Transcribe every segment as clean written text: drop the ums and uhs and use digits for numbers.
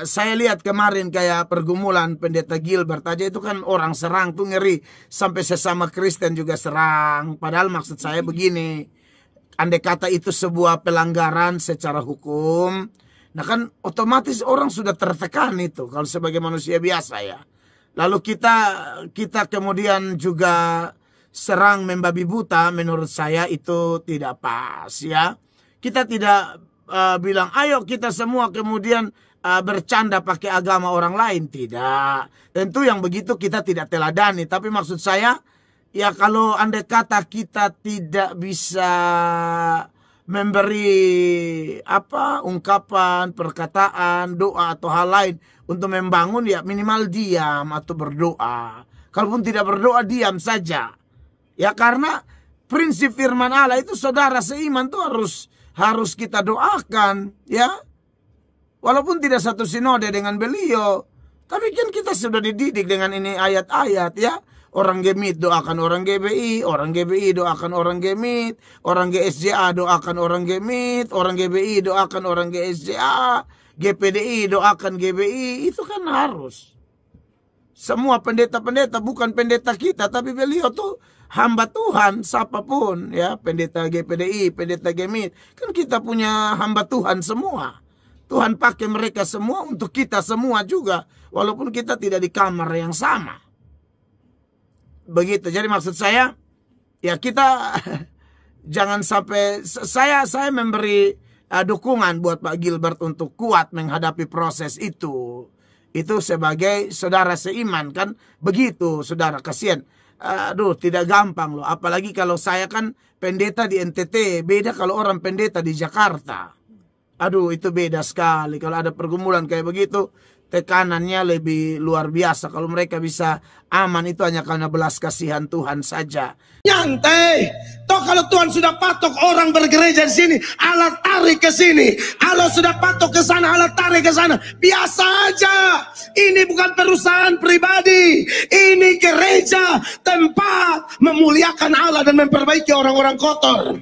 saya lihat kemarin kayak pergumulan Pendeta Gilbert aja itu kan orang serang tuh ngeri. Sampai sesama Kristen juga serang. Padahal maksud saya begini, andai kata itu sebuah pelanggaran secara hukum, nah kan otomatis orang sudah tertekan itu kalau sebagai manusia biasa ya. Lalu kita kemudian juga serang membabi buta, menurut saya itu tidak pas ya. Kita tidak bilang ayo kita semua kemudian bercanda pakai agama orang lain, tidak. Tentu yang begitu kita tidak teladani, tapi maksud saya ya kalau andai kata kita tidak bisa memberi ungkapan, perkataan, doa atau hal lain untuk membangun, ya minimal diam atau berdoa. Kalaupun tidak berdoa, diam saja. Ya karena prinsip firman Allah itu saudara seiman tuh harus kita doakan, ya. Walaupun tidak satu sinode dengan beliau, tapi kan kita sudah dididik dengan ini ayat-ayat, ya. Orang Gemit doakan orang GBI, orang GBI doakan orang Gemit, orang GSJA doakan orang Gemit, orang GBI doakan orang GSJA, GPDI doakan GBI, itu kan harus. Semua pendeta-pendeta bukan pendeta kita, tapi beliau tuh hamba Tuhan, siapapun ya, pendeta GPDI, pendeta Gemit, kan kita punya hamba Tuhan semua. Tuhan pakai mereka semua untuk kita semua juga, walaupun kita tidak di kamar yang sama. Begitu. Jadi maksud saya, ya kita jangan sampai, saya memberi dukungan buat Pak Gilbert untuk kuat menghadapi proses itu. Itu sebagai saudara seiman kan, begitu saudara, kasihan. Aduh, tidak gampang loh. Apalagi kalau saya kan pendeta di NTT, beda kalau orang pendeta di Jakarta. Aduh, itu beda sekali. Kalau ada pergumulan kayak begitu, tekanannya lebih luar biasa. Kalau mereka bisa aman, itu hanya karena belas kasihan Tuhan saja. Nyantai. Toh kalau Tuhan sudah patok orang bergereja di sini, Allah tarik ke sini. Allah sudah patok ke sana, Allah tarik ke sana. Biasa aja. Ini bukan perusahaan pribadi. Ini gereja, tempat memuliakan Allah dan memperbaiki orang-orang kotor.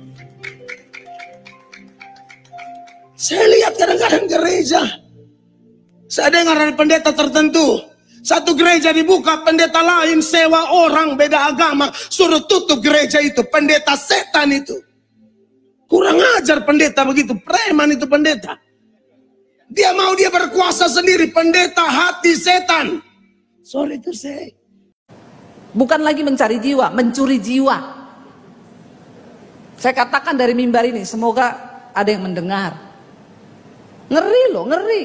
Saya lihat kadang-kadang gereja, saya dengar dari pendeta tertentu, satu gereja dibuka, pendeta lain sewa orang beda agama, suruh tutup gereja itu. Pendeta setan itu. Kurang ajar pendeta begitu, preman itu pendeta. Dia mau dia berkuasa sendiri, pendeta hati setan. Sorry to say. Bukan lagi mencari jiwa, mencuri jiwa. Saya katakan dari mimbar ini, semoga ada yang mendengar. Ngeri loh, ngeri.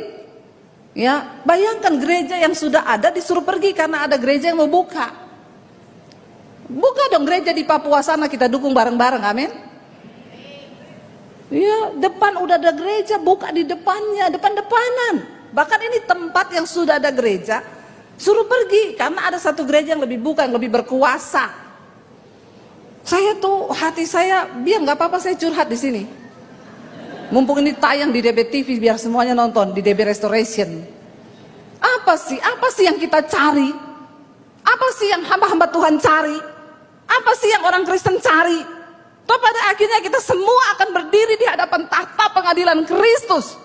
Ya, bayangkan gereja yang sudah ada disuruh pergi karena ada gereja yang mau buka. Buka dong gereja di Papua sana, kita dukung bareng-bareng, amin. Ya, depan udah ada gereja, buka di depannya, depan-depanan. Bahkan ini tempat yang sudah ada gereja, suruh pergi karena ada satu gereja yang lebih buka, yang lebih berkuasa. Saya tuh hati saya, biar nggak apa-apa saya curhat di sini. Mumpung ini tayang di DB TV biar semuanya nonton di DB Restoration. Apa sih yang kita cari? Apa sih yang hamba-hamba Tuhan cari? Apa sih yang orang Kristen cari? Toh pada akhirnya kita semua akan berdiri di hadapan tahta pengadilan Kristus.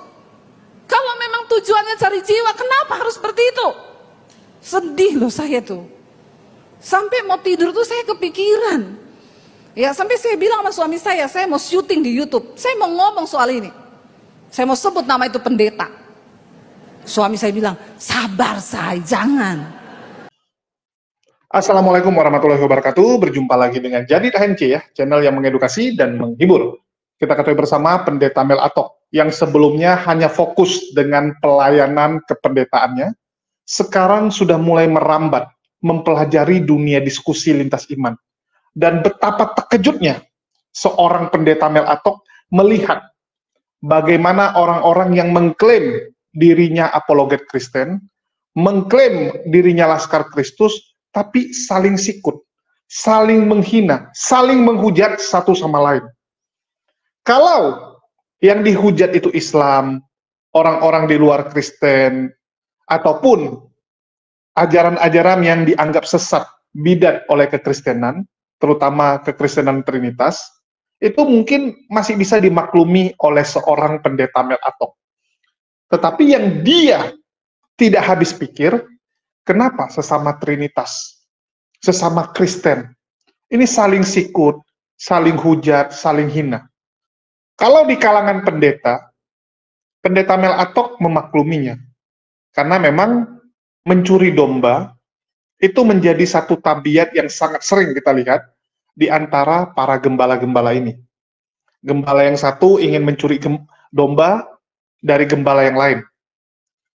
Kalau memang tujuannya cari jiwa, kenapa harus seperti itu? Sedih loh saya tuh. Sampai mau tidur tuh saya kepikiran. Ya sampai saya bilang sama suami saya mau syuting di YouTube, saya mau ngomong soal ini, saya mau sebut nama itu pendeta. Suami saya bilang, sabar say, jangan. Assalamualaikum warahmatullahi wabarakatuh. Berjumpa lagi dengan Jadi HNC ya, channel yang mengedukasi dan menghibur. Kita ketahui bersama Pendeta Mel Atok yang sebelumnya hanya fokus dengan pelayanan kependetaannya, sekarang sudah mulai merambat, mempelajari dunia diskusi lintas iman. Dan betapa terkejutnya seorang pendeta Mel Atok melihat bagaimana orang-orang yang mengklaim dirinya apologet Kristen, mengklaim dirinya Laskar Kristus, tapi saling sikut, saling menghina, saling menghujat satu sama lain. Kalau yang dihujat itu Islam, orang-orang di luar Kristen, ataupun ajaran-ajaran yang dianggap sesat, bidat oleh kekristenan, terutama kekristenan Trinitas, itu mungkin masih bisa dimaklumi oleh seorang pendeta Mel Atok. Tetapi yang dia tidak habis pikir, kenapa sesama Trinitas, sesama Kristen, ini saling sikut, saling hujat, saling hina. Kalau di kalangan pendeta Mel Atok memakluminya. Karena memang mencuri domba itu menjadi satu tabiat yang sangat sering kita lihat di antara para gembala-gembala ini. Gembala yang satu ingin mencuri domba dari gembala yang lain.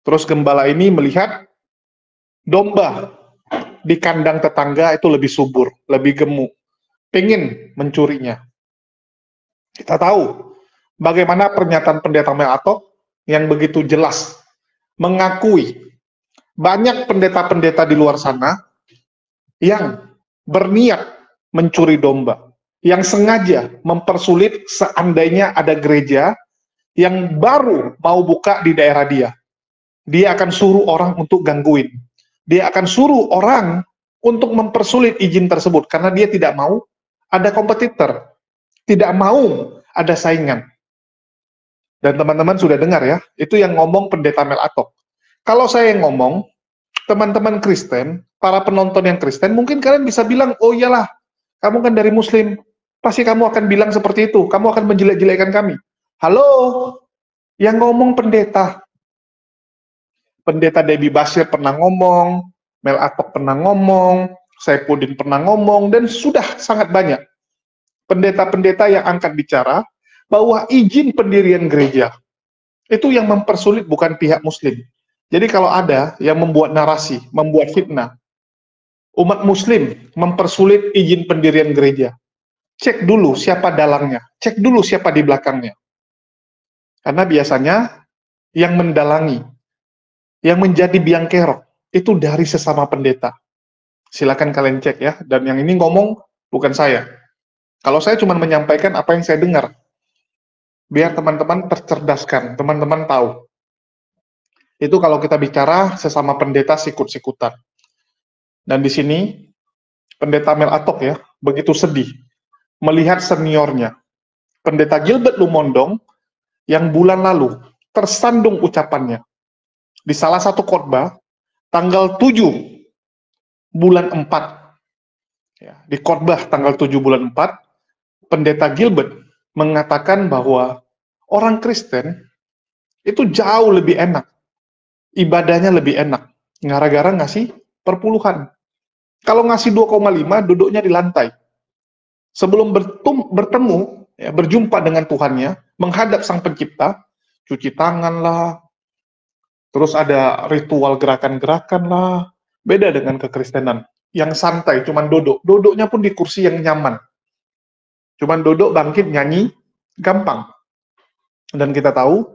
Terus gembala ini melihat domba di kandang tetangga itu lebih subur, lebih gemuk, pengen mencurinya. Kita tahu bagaimana pernyataan pendeta Mel Atok yang begitu jelas mengakui banyak pendeta-pendeta di luar sana yang berniat mencuri domba, yang sengaja mempersulit seandainya ada gereja yang baru mau buka di daerah dia. Dia akan suruh orang untuk gangguin. Dia akan suruh orang untuk mempersulit izin tersebut karena dia tidak mau ada kompetitor, tidak mau ada saingan. Dan teman-teman sudah dengar ya, itu yang ngomong pendeta Mel Atok. Kalau saya yang ngomong, teman-teman Kristen, para penonton yang Kristen, mungkin kalian bisa bilang, oh iyalah, kamu kan dari Muslim, pasti kamu akan bilang seperti itu, kamu akan menjelek-jelekkan kami. Halo, yang ngomong pendeta. Pendeta Debbie Basir pernah ngomong, Mel Atok pernah ngomong, Saifuddin pernah ngomong, dan sudah sangat banyak pendeta-pendeta yang angkat bicara bahwa izin pendirian gereja itu yang mempersulit bukan pihak Muslim. Jadi kalau ada yang membuat narasi, membuat fitnah, umat Muslim mempersulit izin pendirian gereja, cek dulu siapa dalangnya, cek dulu siapa di belakangnya. Karena biasanya yang mendalangi, yang menjadi biang kerok, itu dari sesama pendeta. Silakan kalian cek ya, dan yang ini ngomong bukan saya. Kalau saya cuma menyampaikan apa yang saya dengar, biar teman-teman tercerdaskan, teman-teman tahu. Itu kalau kita bicara sesama pendeta sikut-sikutan. Dan di sini, pendeta Mel Atok ya, begitu sedih melihat seniornya, pendeta Gilbert Lumondong, yang bulan lalu tersandung ucapannya. Di salah satu khotbah, tanggal 7 bulan 4, ya, di khotbah tanggal 7 bulan 4, pendeta Gilbert mengatakan bahwa orang Kristen itu jauh lebih enak, ibadahnya lebih enak, gara-gara ngasih perpuluhan. Kalau ngasih 2,5, duduknya di lantai. Sebelum bertemu, ya, berjumpa dengan Tuhannya, menghadap Sang Pencipta, cuci tangan lah, terus ada ritual gerakan-gerakan lah, beda dengan kekristenan, yang santai, cuman duduk. Duduknya pun di kursi yang nyaman. Cuman duduk, bangkit, nyanyi, gampang. Dan kita tahu,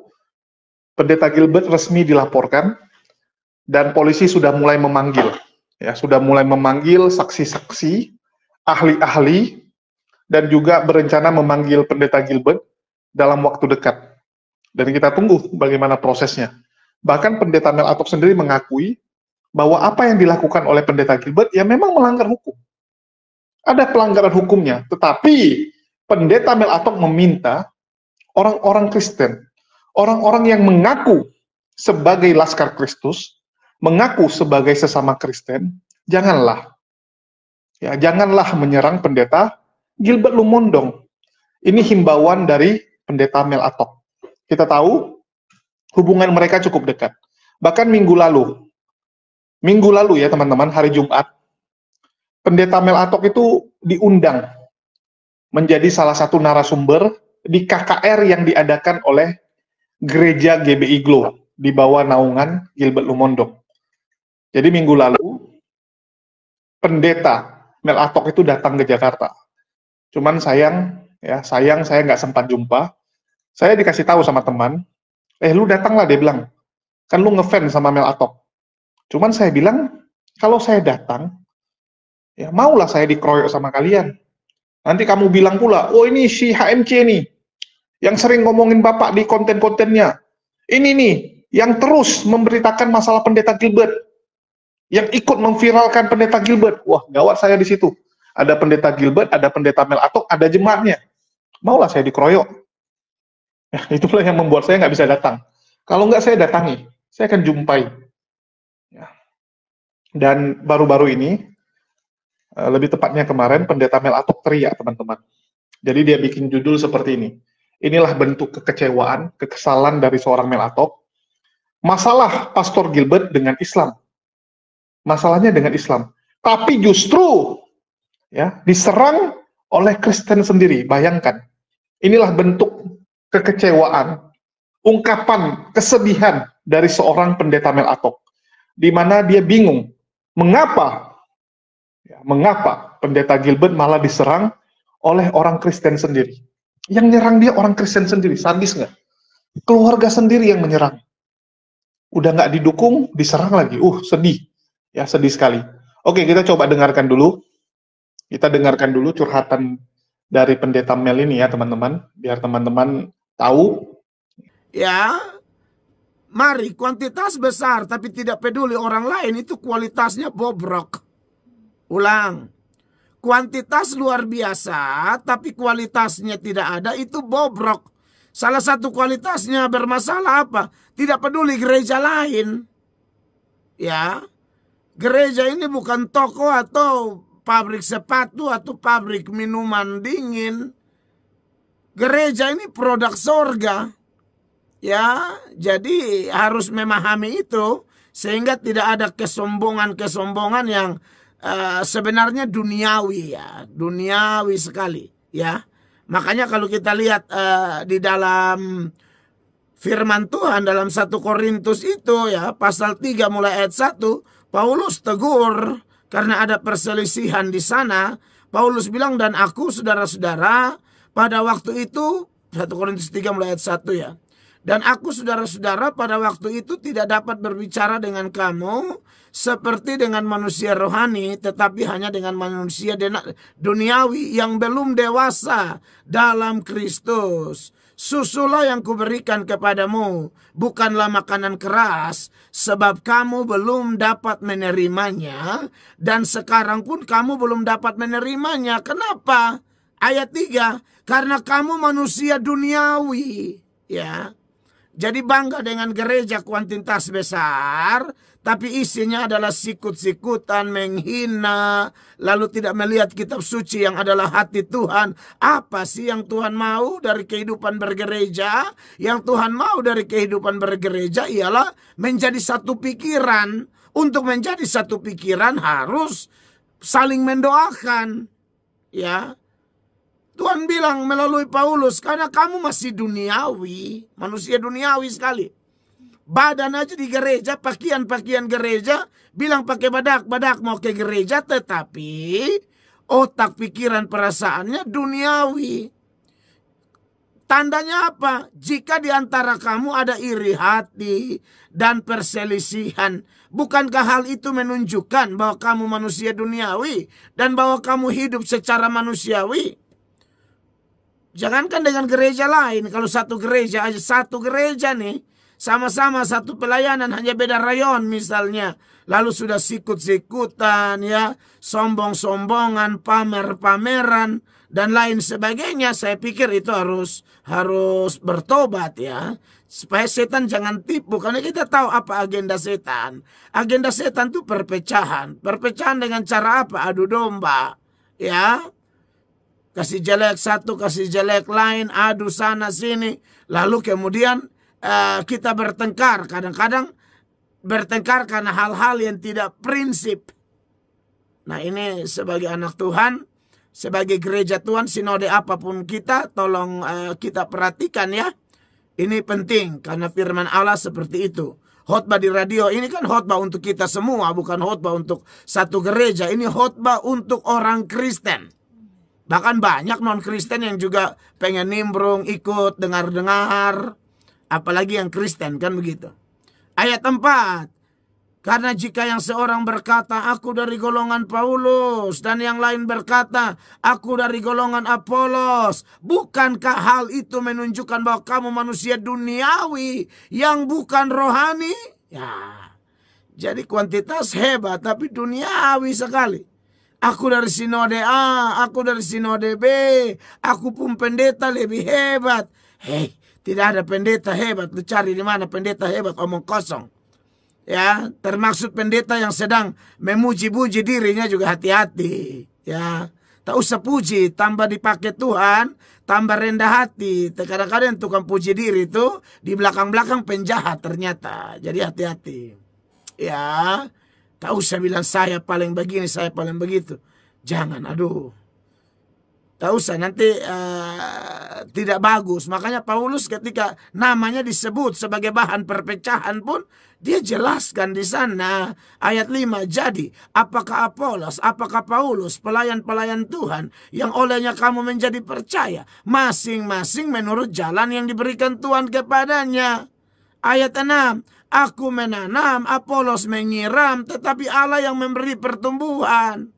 pendeta Gilbert resmi dilaporkan, dan polisi sudah mulai memanggil. Ya, sudah mulai memanggil saksi-saksi, ahli-ahli, dan juga berencana memanggil pendeta Gilbert dalam waktu dekat. Dan kita tunggu bagaimana prosesnya. Bahkan pendeta Mel Atok sendiri mengakui bahwa apa yang dilakukan oleh pendeta Gilbert ya memang melanggar hukum. Ada pelanggaran hukumnya, tetapi pendeta Mel Atok meminta orang-orang Kristen, orang-orang yang mengaku sebagai Laskar Kristus, mengaku sebagai sesama Kristen, janganlah menyerang pendeta Gilbert Lumondong. Ini himbauan dari pendeta Mel Atok. Kita tahu hubungan mereka cukup dekat. Bahkan minggu lalu ya teman-teman, hari Jumat, pendeta Mel Atok itu diundang menjadi salah satu narasumber di KKR yang diadakan oleh Gereja GBI Glow di bawah naungan Gilbert Lumondong. Jadi minggu lalu pendeta Mel Atok itu datang ke Jakarta. Cuman sayang saya nggak sempat jumpa. Saya dikasih tahu sama teman, lu datanglah, dia bilang. Kan lu ngefans sama Mel Atok. Cuman saya bilang, kalau saya datang, ya maulah saya dikeroyok sama kalian. Nanti kamu bilang pula, oh ini si HMC nih, yang sering ngomongin Bapak di konten-kontennya. Ini nih, yang terus memberitakan masalah pendeta Gilbert. Yang ikut memviralkan pendeta Gilbert. Wah, gawat saya di situ. Ada pendeta Gilbert, ada pendeta Mel Atok, ada jemaatnya. Maulah saya dikeroyok. Ya, itulah yang membuat saya nggak bisa datang. Kalau nggak saya datangi, saya akan jumpai. Dan baru-baru ini, lebih tepatnya kemarin, Pendeta Mel Atok teriak, teman-teman. Jadi dia bikin judul seperti ini. Inilah bentuk kekecewaan, kekesalan dari seorang Mel Atok. Masalah Pastor Gilbert dengan Islam. Masalahnya dengan Islam. Tapi justru ya diserang oleh Kristen sendiri. Bayangkan. Inilah bentuk kekecewaan, ungkapan kesedihan dari seorang Pendeta Mel Atok. Di mana dia bingung. Mengapa Pendeta Gilbert malah diserang oleh orang Kristen sendiri? Yang nyerang dia orang Kristen sendiri, sadis nggak? Keluarga sendiri yang menyerang. Udah nggak didukung, diserang lagi. Sedih. Ya, sedih sekali. Oke, kita coba dengarkan dulu. Kita dengarkan dulu curhatan dari Pendeta Mel ini ya, teman-teman. Biar teman-teman tahu. Ya, mari kuantitas besar tapi tidak peduli orang lain itu kualitasnya bobrok. Ulang. Kuantitas luar biasa tapi kualitasnya tidak ada itu bobrok. Salah satu kualitasnya bermasalah apa? Tidak peduli gereja lain. Ya. Gereja ini bukan toko atau pabrik sepatu atau pabrik minuman dingin. Gereja ini produk sorga. Ya, jadi harus memahami itu sehingga tidak ada kesombongan-kesombongan yang sebenarnya duniawi ya, duniawi sekali ya. Makanya kalau kita lihat di dalam firman Tuhan dalam 1 Korintus itu ya, pasal 3 mulai ayat 1, Paulus tegur karena ada perselisihan di sana. Paulus bilang, dan aku saudara-saudara pada waktu itu, 1 Korintus 3 mulai ayat 1 ya. Dan aku saudara-saudara pada waktu itu tidak dapat berbicara dengan kamu seperti dengan manusia rohani, tetapi hanya dengan manusia duniawi yang belum dewasa dalam Kristus. Susulah yang kuberikan kepadamu, bukanlah makanan keras, sebab kamu belum dapat menerimanya, dan sekarang pun kamu belum dapat menerimanya. Kenapa? Ayat 3, karena kamu manusia duniawi, ya. Jadi bangga dengan gereja kuantitas besar, tapi isinya adalah sikut-sikutan, menghina, lalu tidak melihat kitab suci yang adalah hati Tuhan. Apa sih yang Tuhan mau dari kehidupan bergereja? Yang Tuhan mau dari kehidupan bergereja ialah menjadi satu pikiran. Untuk menjadi satu pikiran harus saling mendoakan. Ya. Tuhan bilang melalui Paulus, karena kamu masih duniawi, manusia duniawi sekali. Badan aja di gereja, pakaian gereja, bilang pakai badak mau ke gereja, tetapi otak, pikiran, perasaannya duniawi. Tandanya apa? Jika di antara kamu ada iri hati dan perselisihan, bukankah hal itu menunjukkan bahwa kamu manusia duniawi dan bahwa kamu hidup secara manusiawi? Jangankan dengan gereja lain, kalau satu gereja nih, sama-sama satu pelayanan hanya beda rayon misalnya, lalu sudah sikut-sikutan ya, sombong-sombongan, pamer-pameran dan lain sebagainya, saya pikir itu harus bertobat ya, supaya setan jangan tipu, karena kita tahu apa agenda setan. Agenda setan itu perpecahan dengan cara apa? Adu domba ya. Kasih jelek satu, kasih jelek lain, adu sana sini. Lalu kemudian kita bertengkar. Kadang-kadang bertengkar karena hal-hal yang tidak prinsip. Nah ini sebagai anak Tuhan, sebagai gereja Tuhan, sinode apapun kita, tolong kita perhatikan ya. Ini penting karena firman Allah seperti itu. Khotbah di radio ini kan khotbah untuk kita semua, bukan khotbah untuk satu gereja. Ini khotbah untuk orang Kristen. Bahkan banyak non-Kristen yang juga pengen nimbrung, ikut, dengar-dengar. Apalagi yang Kristen, kan begitu. Ayat 4. Karena jika yang seorang berkata, aku dari golongan Paulus, dan yang lain berkata, aku dari golongan Apolos, bukankah hal itu menunjukkan bahwa kamu manusia duniawi yang bukan rohani? Ya, jadi kuantitas hebat, tapi duniawi sekali. Aku dari sinode A, aku dari sinode B, aku pun pendeta lebih hebat. Hei, tidak ada pendeta hebat. Lu cari di mana pendeta hebat, omong kosong. Ya, termaksud pendeta yang sedang memuji-puji dirinya juga hati-hati. Ya, tak usah puji, tambah dipakai Tuhan, tambah rendah hati. Kadang-kadang tukang puji diri itu di belakang-belakang penjahat ternyata. Jadi hati-hati. Ya, tak usah bilang saya paling begini, saya paling begitu. Jangan, aduh. Tak usah, nanti tidak bagus. Makanya Paulus ketika namanya disebut sebagai bahan perpecahan pun, dia jelaskan di sana ayat 5. Jadi, apakah Apolos, apakah Paulus, pelayan-pelayan Tuhan yang olehnya kamu menjadi percaya, masing-masing menurut jalan yang diberikan Tuhan kepadanya. Ayat 6. Aku menanam, Apolos menyiram, tetapi Allah yang memberi pertumbuhan.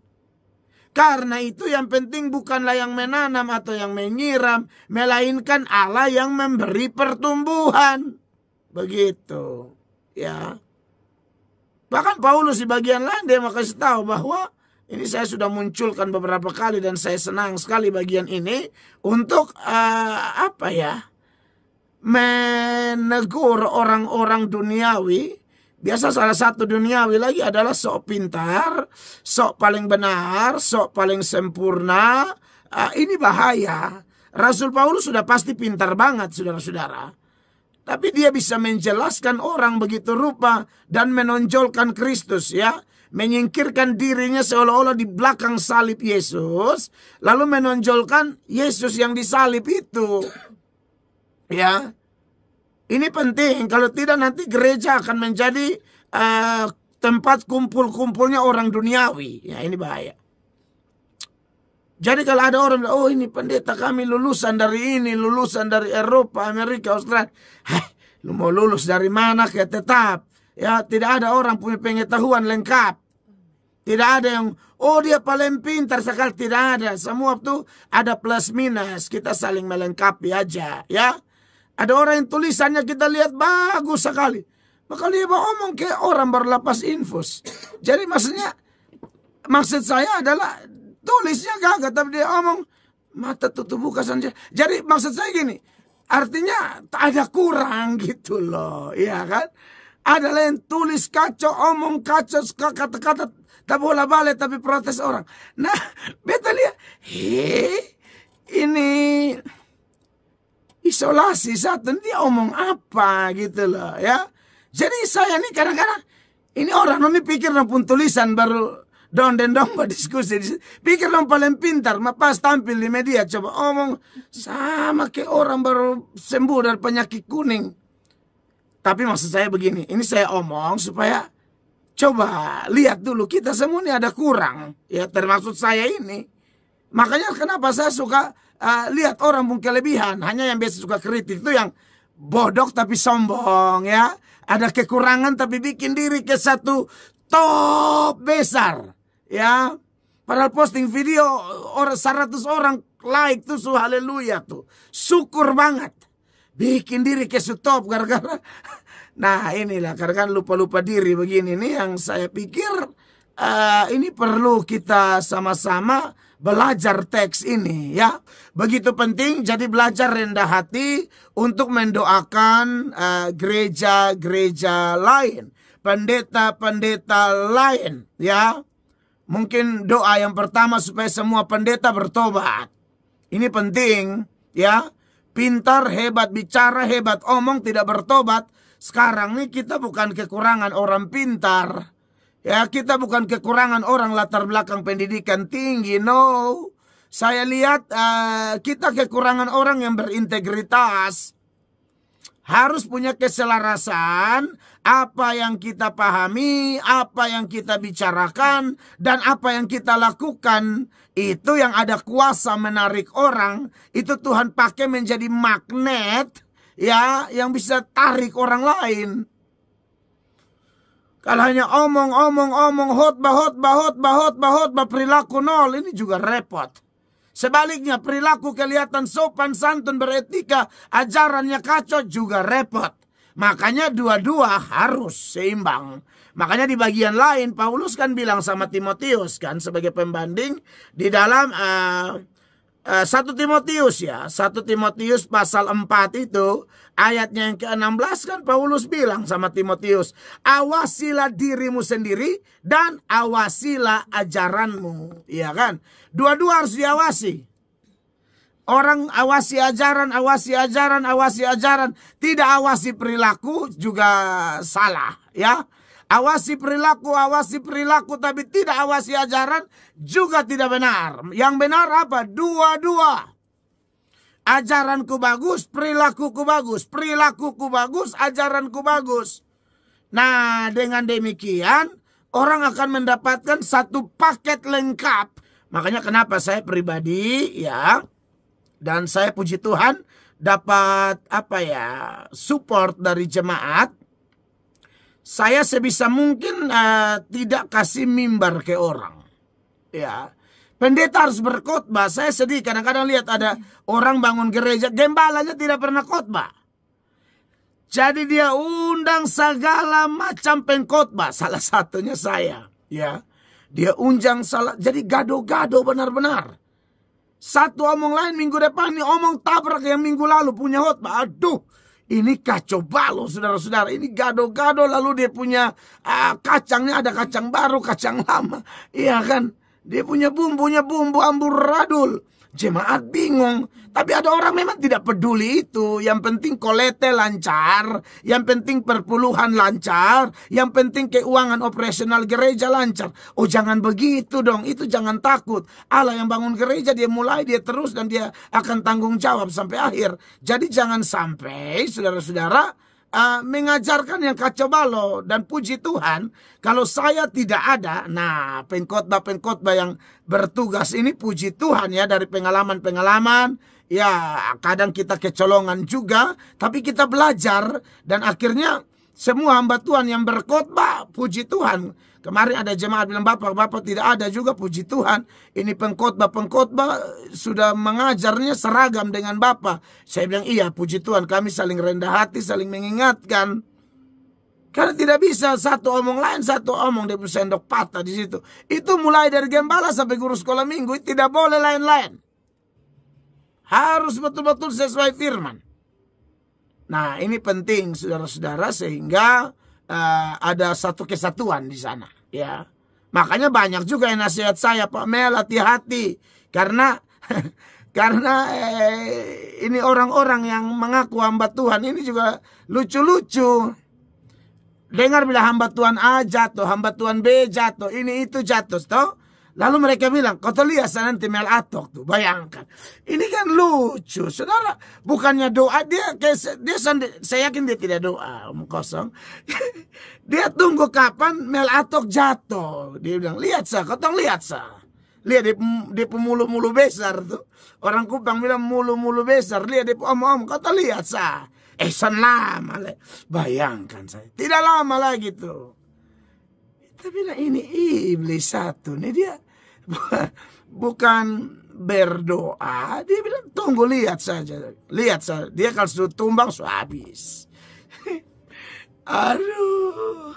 Karena itu yang penting bukanlah yang menanam atau yang menyiram, melainkan Allah yang memberi pertumbuhan. Begitu. Ya. Bahkan Paulus di bagian lain dia mau kasih tahu bahwa ini saya sudah munculkan beberapa kali dan saya senang sekali bagian ini untuk menegur orang-orang duniawi. Biasa salah satu duniawi lagi adalah sok pintar, sok paling benar, sok paling sempurna. Ini bahaya. Rasul Paulus sudah pasti pintar banget, saudara-saudara. Tapi dia bisa menjelaskan orang begitu rupa dan menonjolkan Kristus, ya. Menyingkirkan dirinya seolah-olah di belakang salib Yesus, lalu menonjolkan Yesus yang disalib itu. Ya. Ini penting, kalau tidak nanti gereja akan menjadi tempat kumpul-kumpulnya orang duniawi. Ya, ini bahaya. Jadi kalau ada orang, oh ini pendeta kami lulusan dari ini, lulusan dari Eropa, Amerika, Australia. Lu mau lulus dari mana kayak tetap. Ya, tidak ada orang punya pengetahuan lengkap. Tidak ada yang, oh dia paling pintar sekali. Tidak ada, semua itu ada plus minus. Kita saling melengkapi aja, ya. Ada orang yang tulisannya kita lihat bagus sekali. Maka dia mau omong kayak orang berlapas infus. Jadi maksud saya adalah tulisnya gagah, tapi dia omong mata tutup buka saja. Jadi maksud saya gini, artinya tak ada kurang gitu loh, iya kan? Ada yang tulis kacau, omong kacau, kata-kata tak bola balik tapi protes orang. Nah, beta lihat, ini isolasi satu, dia omong apa gitu loh, ya. Jadi saya nih kadang-kadang ini orang ini pikir pun tulisan baru dong berdiskusi, pikir dong paling pintar, pas tampil di media coba omong sama kayak orang baru sembuh dari penyakit kuning. Tapi maksud saya begini, ini saya omong supaya coba lihat dulu kita semua ini ada kurang, ya termasuk saya ini. Makanya kenapa saya suka lihat orang pun kelebihan. Hanya yang biasa suka kritik itu yang bodoh tapi sombong, ya. Ada kekurangan tapi bikin diri ke satu top besar, ya. Padahal posting video 100 orang like tuh, haleluya tuh. Syukur banget. Bikin diri ke top gara-gara. Nah inilah kadang-kadang lupa-lupa diri begini nih yang saya pikir ini perlu kita sama-sama belajar teks ini, ya. Begitu penting, jadi belajar rendah hati untuk mendoakan gereja-gereja lain, pendeta-pendeta lain, ya. Mungkin doa yang pertama supaya semua pendeta bertobat. Ini penting, ya. Pintar, hebat bicara, hebat omong, tidak bertobat. Sekarang nih kita bukan kekurangan orang pintar. Ya, kita bukan kekurangan orang latar belakang pendidikan tinggi, no. Saya lihat kita kekurangan orang yang berintegritas. Harus punya keselarasan apa yang kita pahami, apa yang kita bicarakan, dan apa yang kita lakukan. Itu yang ada kuasa menarik orang. Itu Tuhan pakai menjadi magnet, ya, yang bisa tarik orang lain. Kalau hanya omong, khotbah, perilaku nol, ini juga repot. Sebaliknya, perilaku kelihatan sopan, santun, beretika, ajarannya kacau, juga repot. Makanya dua-dua harus seimbang. Makanya di bagian lain, Paulus kan bilang sama Timotius kan, sebagai pembanding, di dalam 1 Timotius ya, 1 Timotius pasal 4 itu ayatnya yang ke-16 kan Paulus bilang sama Timotius, awasilah dirimu sendiri dan awasilah ajaranmu, ya kan? Dua-dua harus diawasi. Orang awasi ajaran, awasi ajaran, awasi ajaran, tidak awasi perilaku juga salah, ya. Awasi perilaku, tapi tidak awasi ajaran juga tidak benar. Yang benar apa? Dua-dua. Ajaranku bagus, perilakuku bagus. Perilakuku bagus, ajaranku bagus. Nah, dengan demikian, orang akan mendapatkan satu paket lengkap. Makanya kenapa saya pribadi, ya, dan saya puji Tuhan, dapat support dari jemaat. Saya sebisa mungkin tidak kasih mimbar ke orang. Ya, pendeta harus berkhotbah. Saya sedih kadang-kadang lihat ada orang bangun gereja, gembalanya tidak pernah khotbah. Jadi dia undang segala macam pengkhotbah. Salah satunya saya. Ya, dia undang jadi gado-gado benar-benar. Satu omong lain minggu depan, ini omong tabrak yang minggu lalu punya khotbah. Aduh. Ini kacau balau, saudara-saudara. Ini gado-gado, lalu dia punya kacangnya, ada kacang baru, kacang lama. Iya kan? Dia punya bumbunya bumbu amburadul. Jemaat bingung. Tapi ada orang memang tidak peduli itu. Yang penting kolete lancar. Yang penting perpuluhan lancar. Yang penting keuangan operasional gereja lancar. Oh, jangan begitu dong. Itu jangan takut. Allah yang bangun gereja, dia mulai, dia terus, dan dia akan tanggung jawab sampai akhir. Jadi jangan sampai saudara-saudara mengajarkan yang kacau balau. Dan puji Tuhan, kalau saya tidak ada, nah pengkhotbah yang bertugas ini puji Tuhan ya, dari pengalaman-pengalaman, ya kadang kita kecolongan juga, tapi kita belajar, dan akhirnya semua hamba Tuhan yang berkhotbah, puji Tuhan. Kemarin ada jemaat bilang, Bapak tidak ada juga, puji Tuhan. Ini pengkhotbah sudah mengajarnya seragam dengan Bapak. Saya bilang, iya puji Tuhan, kami saling rendah hati, saling mengingatkan. Karena tidak bisa satu omong lain, satu omong, dia sendok patah di situ. Itu mulai dari gembala sampai guru sekolah minggu, tidak boleh lain-lain. Harus betul-betul sesuai firman. Nah, ini penting saudara-saudara, sehingga ada satu kesatuan di sana, ya. Makanya banyak juga yang nasihat saya, Pak Mel, hati-hati, karena ini orang-orang yang mengaku hamba Tuhan ini juga lucu-lucu. Dengar bila hamba Tuhan A jatuh, hamba Tuhan B jatuh, ini itu jatuh, toh. Lalu mereka bilang, kau lihat nanti Mel Atok tuh, bayangkan. Ini kan lucu, saudara. Bukannya doa, dia saya yakin dia tidak doa, omong kosong. Dia tunggu kapan Mel Atok jatuh. Dia bilang, lihat sah, kau lihat sah. Lihat dia pemulu-mulu besar tuh. Orang Kupang bilang mulu-mulu besar. Lihat dia omong-omong, kau lihat sah. San lama, bayangkan saya. Tidak lama lagi tuh. Tapi ini iblis satu nih, dia bukan berdoa, dia bilang tunggu, lihat saja, dia kalau sudah tumbang sudah habis. Aduh,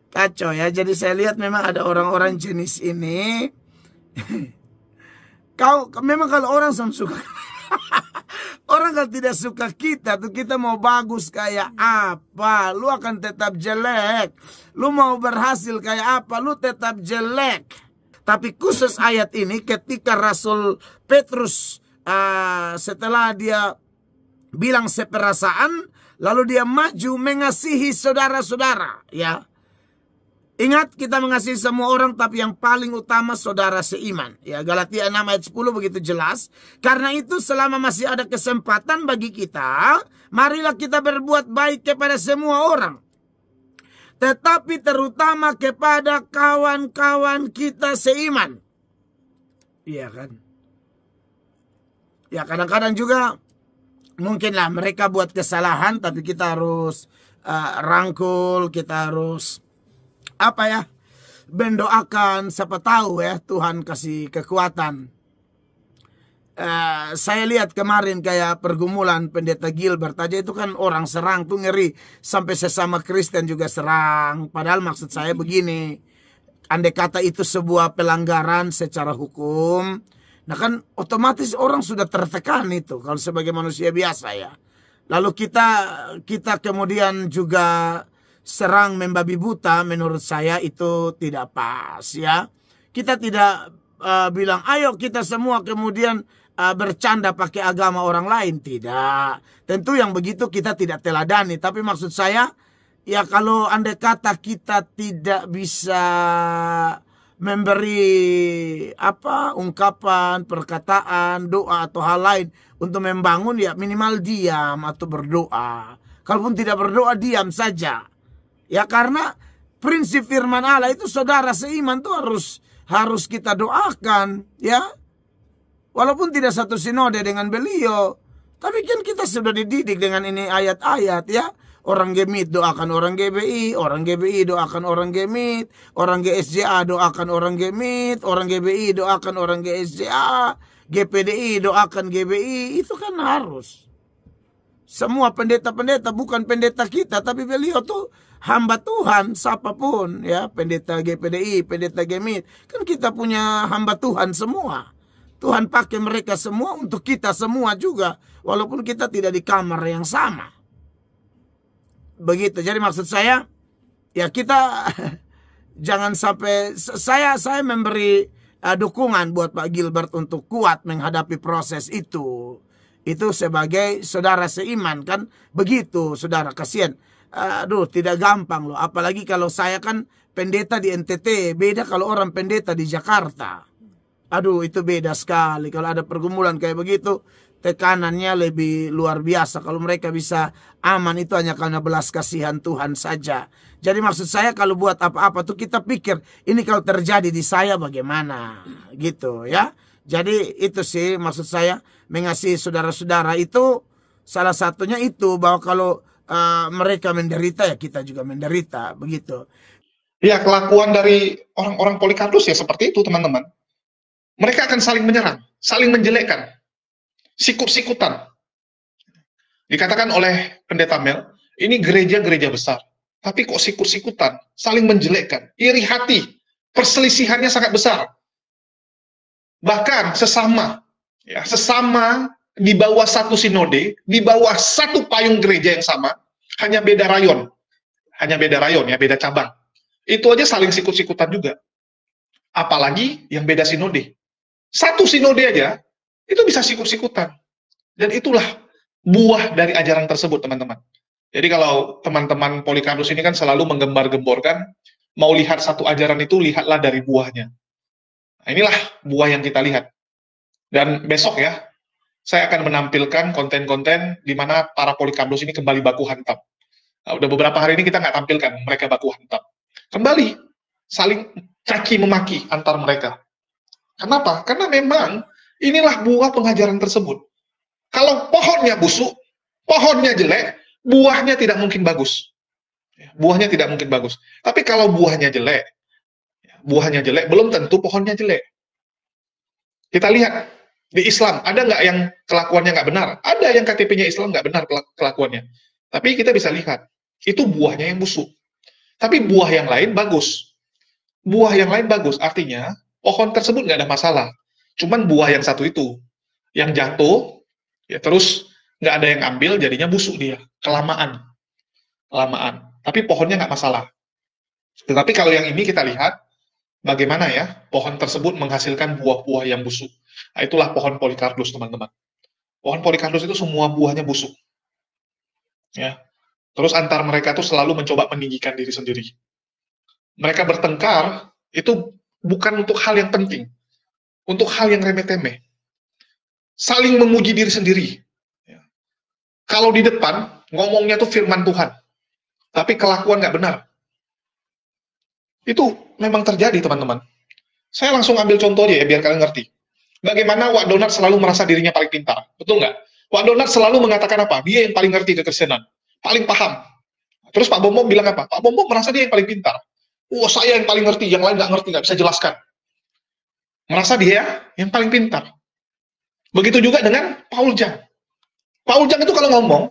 kacau ya. Jadi saya lihat memang ada orang-orang jenis ini. Memang kalau orang suka orang kalau tidak suka kita tuh, kita mau bagus kayak apa, lu akan tetap jelek. Lu mau berhasil kayak apa, lu tetap jelek. Tapi khusus ayat ini, ketika Rasul Petrus setelah dia bilang seperasaan, lalu dia maju mengasihi saudara-saudara, ya. Ingat, kita mengasihi semua orang, tapi yang paling utama saudara seiman. Ya, Galatia 6 ayat 10 begitu jelas. Karena itu selama masih ada kesempatan bagi kita, marilah kita berbuat baik kepada semua orang. Tetapi terutama kepada kawan-kawan kita seiman. Iya kan? Ya, kadang-kadang juga mungkinlah mereka buat kesalahan, tapi kita harus rangkul, kita harus mendoakan, siapa tahu ya Tuhan kasih kekuatan. Saya lihat kemarin kayak pergumulan pendeta Gilbert aja, itu kan orang serang tuh ngeri, sampai sesama Kristen juga serang. Padahal maksud saya begini, andai kata itu sebuah pelanggaran secara hukum, Nah kan otomatis orang sudah tertekan itu kalau sebagai manusia biasa ya. Lalu kita kemudian juga serang membabi buta, menurut saya itu tidak pas ya. Kita tidak bilang ayo kita semua kemudian bercanda pakai agama orang lain, tidak. Tentu yang begitu kita tidak teladani, tapi maksud saya ya kalau andai kata kita tidak bisa memberi ungkapan, perkataan, doa atau hal lain untuk membangun, ya minimal diam atau berdoa. Kalaupun tidak berdoa, diam saja. Ya karena prinsip firman Allah itu saudara seiman tuh harus kita doakan, ya. Walaupun tidak satu sinode dengan beliau, tapi kan kita sudah dididik dengan ini ayat-ayat, ya. Orang Gemit doakan orang GBI, orang GBI doakan orang Gemit, orang GSJA doakan orang Gemit, orang GBI doakan orang GSJA, GPDI doakan GBI, itu kan harus. Semua pendeta-pendeta bukan pendeta kita, tapi beliau tuh hamba Tuhan, siapapun ya, pendeta GPDI, pendeta Gemit, kan kita punya hamba Tuhan semua. Tuhan pakai mereka semua untuk kita semua juga, walaupun kita tidak di kamar yang sama. Begitu. Jadi maksud saya ya kita jangan sampai saya memberi dukungan buat Pak Gilbert untuk kuat menghadapi proses itu. Itu sebagai saudara seiman kan begitu, saudara. Kasihan. Aduh, tidak gampang loh. Apalagi kalau saya kan pendeta di NTT, beda kalau orang pendeta di Jakarta. Aduh, itu beda sekali. Kalau ada pergumulan kayak begitu, tekanannya lebih luar biasa. Kalau mereka bisa aman itu hanya karena belas kasihan Tuhan saja. Jadi maksud saya kalau buat apa-apa tuh kita pikir ini kalau terjadi di saya bagaimana gitu ya. Jadi itu sih maksud saya mengasihi saudara-saudara itu salah satunya itu bahwa kalau mereka menderita ya kita juga menderita begitu. Ya kelakuan dari orang-orang Polikarpus ya seperti itu teman-teman. Mereka akan saling menyerang, saling menjelekkan. Sikut-sikutan. Dikatakan oleh pendeta Mel, ini gereja-gereja besar. Tapi kok sikut-sikutan, saling menjelekkan, iri hati, perselisihannya sangat besar. Bahkan sesama di bawah satu sinode, di bawah satu payung gereja yang sama, hanya beda rayon. Hanya beda rayon ya, beda cabang. Itu aja saling sikut-sikutan juga. Apalagi yang beda sinode. Satu sinode aja, itu bisa sikut-sikutan. Dan itulah buah dari ajaran tersebut, teman-teman. Jadi kalau teman-teman Polikarpus ini kan selalu menggembar-gemborkan, mau lihat satu ajaran itu, lihatlah dari buahnya. Nah, inilah buah yang kita lihat. Dan besok ya, saya akan menampilkan konten-konten di mana para Polikarpus ini kembali baku hantam. Nah, udah beberapa hari ini kita nggak tampilkan mereka baku hantam. Kembali, saling caci memaki antar mereka. Kenapa? Karena memang inilah buah pengajaran tersebut. Kalau pohonnya busuk, pohonnya jelek, buahnya tidak mungkin bagus. Buahnya tidak mungkin bagus. Tapi kalau buahnya jelek, belum tentu pohonnya jelek. Kita lihat, di Islam, ada nggak yang kelakuannya nggak benar? Ada yang KTP-nya Islam nggak benar kelakuannya. Tapi kita bisa lihat, itu buahnya yang busuk. Tapi buah yang lain bagus. Buah yang lain bagus, artinya pohon tersebut nggak ada masalah. Cuman buah yang satu itu, yang jatuh, ya terus nggak ada yang ambil, jadinya busuk dia, kelamaan. Tapi pohonnya nggak masalah. Tetapi kalau yang ini kita lihat, bagaimana ya pohon tersebut menghasilkan buah-buah yang busuk. Nah, itulah pohon Polikarpus, teman-teman. Pohon Polikarpus itu semua buahnya busuk. Ya. Terus antar mereka tuh selalu mencoba meninggikan diri sendiri. Mereka bertengkar, itu bukan untuk hal yang penting, untuk hal yang remeh-temeh. Saling memuji diri sendiri. Kalau di depan, ngomongnya tuh firman Tuhan, tapi kelakuan nggak benar. Itu memang terjadi, teman-teman. Saya langsung ambil contoh aja ya, biar kalian ngerti. Bagaimana Wak Donat selalu merasa dirinya paling pintar. Betul nggak? Wak Donat selalu mengatakan apa? Dia yang paling ngerti kekristenan, paling paham. Terus Pak Bom bilang apa? Pak Bom merasa dia yang paling pintar. Wah, saya yang paling ngerti, yang lain nggak ngerti, nggak bisa jelaskan. Merasa dia yang paling pintar. Begitu juga dengan Paul Jang. Paul Jang itu kalau ngomong,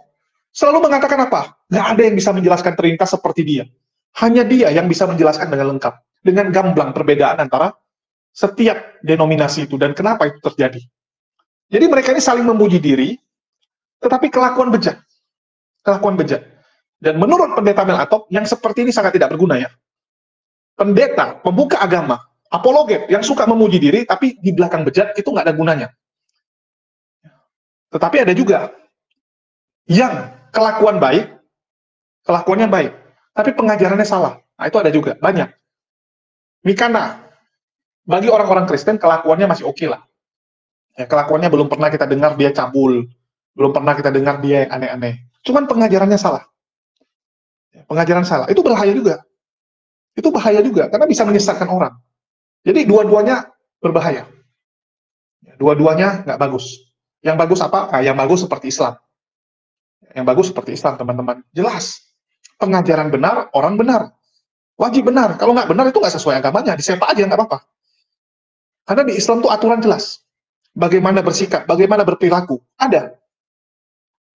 selalu mengatakan apa? Nggak ada yang bisa menjelaskan Trinitas seperti dia. Hanya dia yang bisa menjelaskan dengan lengkap. Dengan gamblang perbedaan antara setiap denominasi itu dan kenapa itu terjadi. Jadi mereka ini saling memuji diri, tetapi kelakuan bejat. Kelakuan bejat. Dan menurut pendeta Mel Atok, yang seperti ini sangat tidak berguna ya. Pendeta, pembuka agama, apologet, yang suka memuji diri, tapi di belakang bejat, itu nggak ada gunanya. Tetapi ada juga yang kelakuan baik, kelakuannya baik, tapi pengajarannya salah. Nah, itu ada juga, banyak. Mikana, bagi orang-orang Kristen, kelakuannya masih oke lah. Ya, kelakuannya belum pernah kita dengar dia cabul, belum pernah kita dengar dia yang aneh-aneh. Cuman pengajarannya salah. Ya, pengajaran salah, itu bahaya juga. Itu bahaya juga, karena bisa menyesatkan orang. Jadi dua-duanya berbahaya. Ya, dua-duanya nggak bagus. Yang bagus apa? Nah, yang bagus seperti Islam. Yang bagus seperti Islam, teman-teman. Jelas. Pengajaran benar, orang benar. Wajib benar. Kalau nggak benar, itu nggak sesuai agamanya. Disepak aja, nggak apa-apa. Karena di Islam itu aturan jelas. Bagaimana bersikap, bagaimana berperilaku. Ada.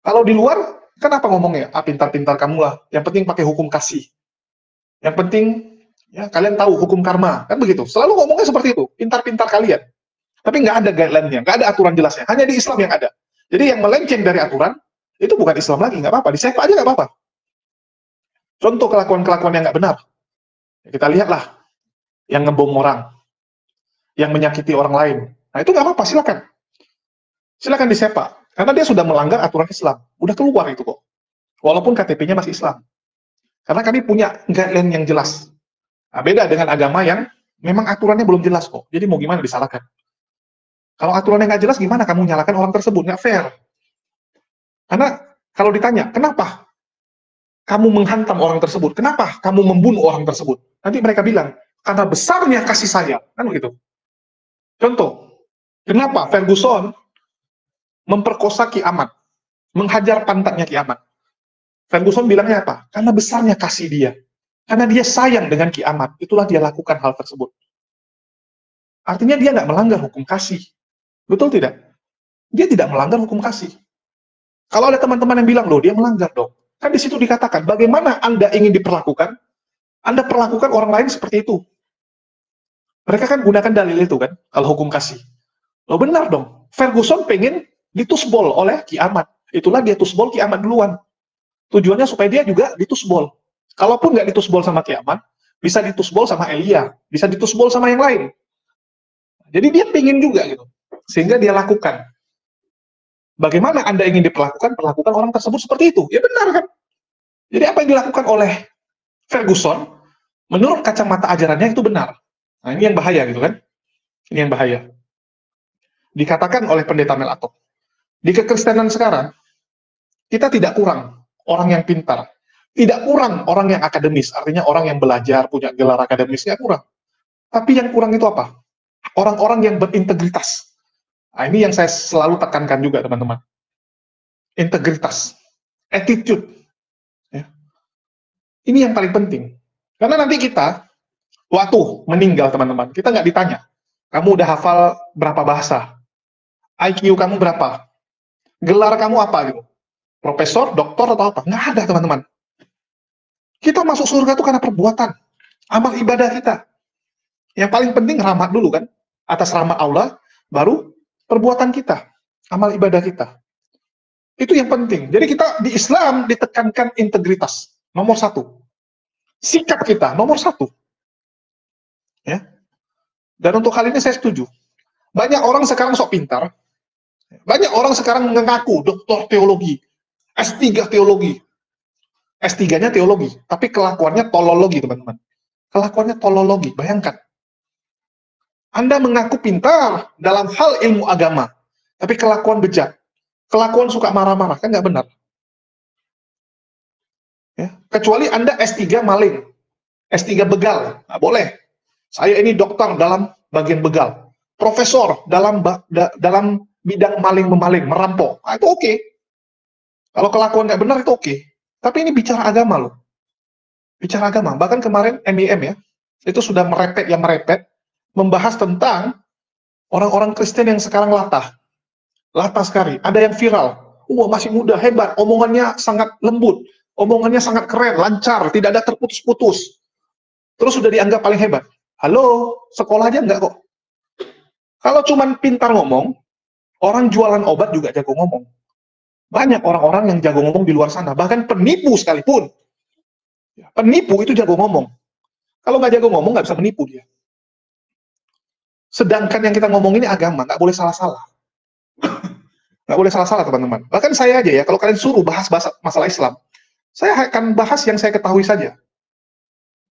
Kalau di luar, kenapa ngomongnya? Ah, pintar-pintar kamu lah. Yang penting pakai hukum kasih. Yang penting, ya kalian tahu hukum karma. Kan begitu. Selalu ngomongnya seperti itu. Pintar-pintar kalian. Tapi nggak ada guideline-nya, nggak ada aturan jelasnya. Hanya di Islam yang ada. Jadi yang melenceng dari aturan, itu bukan Islam lagi. Nggak apa-apa. Disepak aja nggak apa-apa. Contoh kelakuan-kelakuan yang nggak benar. Kita lihatlah. Yang ngebom orang. Yang menyakiti orang lain. Nah, itu nggak apa-apa, silakan. Silakan disepak. Karena dia sudah melanggar aturan Islam. Udah keluar itu kok. Walaupun KTP-nya masih Islam. Karena kami punya guideline yang jelas. Nah, beda dengan agama yang memang aturannya belum jelas kok. Jadi mau gimana disalahkan. Kalau aturannya nggak jelas, gimana kamu nyalakan orang tersebut? Nggak fair. Karena kalau ditanya, kenapa kamu menghantam orang tersebut? Kenapa kamu membunuh orang tersebut? Nanti mereka bilang, karena besarnya kasih saya. Kan begitu. Contoh, kenapa Ferguson memperkosa Ki Ahmad, menghajar pantatnya Ki Ahmad? Ferguson bilangnya apa? Karena besarnya kasih dia. Karena dia sayang dengan Ki Ahmad, itulah dia lakukan hal tersebut. Artinya dia nggak melanggar hukum kasih. Betul tidak? Dia tidak melanggar hukum kasih. Kalau ada teman-teman yang bilang, loh dia melanggar dong. Kan di situ dikatakan, bagaimana Anda ingin diperlakukan, Anda perlakukan orang lain seperti itu. Mereka kan gunakan dalil itu kan, kalau hukum kasih. Loh benar dong, Ferguson pengen ditusbol oleh Ki Ahmad. Itulah dia tusbol Ki Ahmad duluan. Tujuannya supaya dia juga ditusbol. Kalaupun nggak ditusbol sama Ki Ahmad, bisa ditusbol sama Elia, bisa ditusbol sama yang lain. Jadi dia pengen juga gitu. Sehingga dia lakukan. Bagaimana Anda ingin diperlakukan, perlakukan orang tersebut seperti itu. Ya benar kan? Jadi apa yang dilakukan oleh Ferguson, menurut kacamata ajarannya itu benar. Nah ini yang bahaya gitu kan. Ini yang bahaya. Dikatakan oleh pendeta Mel Atok, di kekristenan sekarang, kita tidak kurang orang yang pintar. Tidak kurang orang yang akademis, artinya orang yang belajar, punya gelar akademis, nggak kurang. Tapi yang kurang itu apa? Orang-orang yang berintegritas. Nah, ini yang saya selalu tekankan juga, teman-teman. Integritas. Attitude. Ya. Ini yang paling penting. Karena nanti kita, waktu meninggal, teman-teman, kita nggak ditanya, kamu udah hafal berapa bahasa? IQ kamu berapa? Gelar kamu apa? Gitu? Profesor, doktor, atau apa? Nggak ada, teman-teman. Kita masuk surga itu karena perbuatan. Amal ibadah kita. Yang paling penting rahmat dulu kan. Atas rahmat Allah, baru perbuatan kita. Amal ibadah kita. Itu yang penting. Jadi kita di Islam ditekankan integritas. Nomor 1. Sikap kita, nomor 1. Ya. Dan untuk hal ini saya setuju. Banyak orang sekarang sok pintar. Banyak orang sekarang mengaku doktor teologi. S3 teologi. S3-nya teologi, tapi kelakuannya tolologi, teman-teman. Kelakuannya tolologi, bayangkan. Anda mengaku pintar dalam hal ilmu agama, tapi kelakuan bejat. Kelakuan suka marah-marah, kan nggak benar. Ya, kecuali Anda S3 maling, S3 begal, nggak boleh. Saya ini dokter dalam bagian begal, profesor dalam bidang maling-memaling, merampok, nah, itu oke. Kalau kelakuan nggak benar itu oke. Tapi ini bicara agama loh. Bicara agama. Bahkan kemarin MIM ya, itu sudah merepet, membahas tentang orang-orang Kristen yang sekarang latah. Latah sekali. Ada yang viral. Wah, masih muda, hebat. Omongannya sangat lembut. Omongannya sangat keren, lancar. Tidak ada terputus-putus. Terus sudah dianggap paling hebat. Halo, sekolah aja enggak kok. Kalau cuman pintar ngomong, orang jualan obat juga jago ngomong. Banyak orang-orang yang jago ngomong di luar sana, bahkan penipu sekalipun. Penipu itu jago ngomong. Kalau nggak jago ngomong, nggak bisa menipu dia. Sedangkan yang kita ngomong ini agama, nggak boleh salah-salah. Nggak boleh salah-salah, teman-teman. Bahkan saya aja ya, kalau kalian suruh bahas masalah Islam, saya akan bahas yang saya ketahui saja.